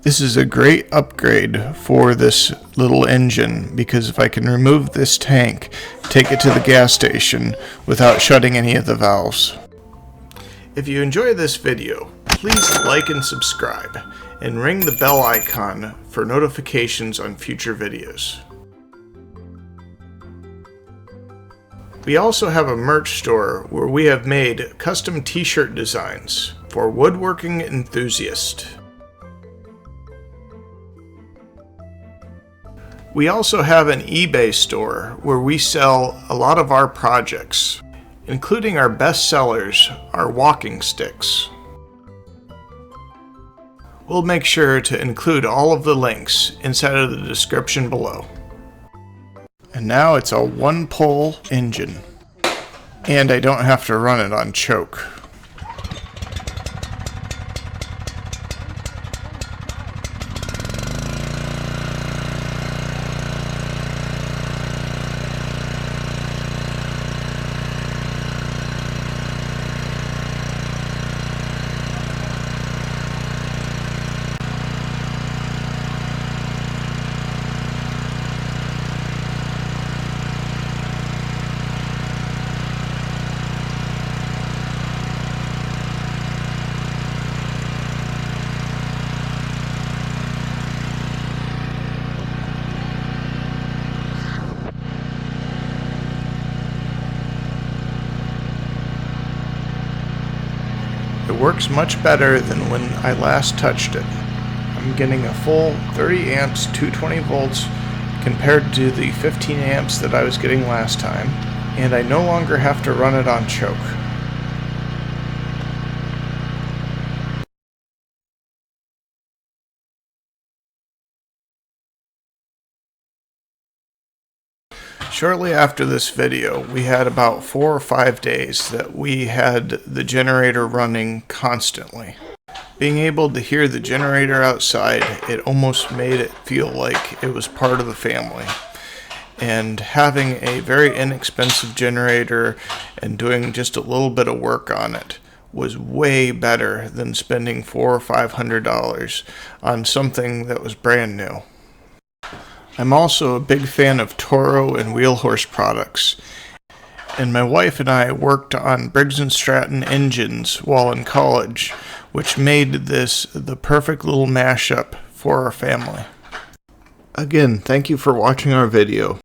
This is a great upgrade for this little engine because if I can remove this tank, take it to the gas station without shutting any of the valves. If you enjoy this video, please like and subscribe and ring the bell icon for notifications on future videos. We also have a merch store where we have made custom t-shirt designs for woodworking enthusiasts. We also have an eBay store where we sell a lot of our projects, including our best sellers, our walking sticks. We'll make sure to include all of the links inside of the description below. And now it's a one-pole engine, and I don't have to run it on choke. It works much better than when I last touched it. I'm getting a full 30 amps, 220 volts compared to the 15 amps that I was getting last time, and I no longer have to run it on choke. Shortly after this video, we had about 4 or 5 days that we had the generator running constantly. Being able to hear the generator outside, it almost made it feel like it was part of the family. And having a very inexpensive generator and doing just a little bit of work on it was way better than spending $400 or $500 on something that was brand new. I'm also a big fan of Toro and Wheel Horse products, and my wife and I worked on Briggs & Stratton engines while in college, which made this the perfect little mashup for our family. Again, thank you for watching our video.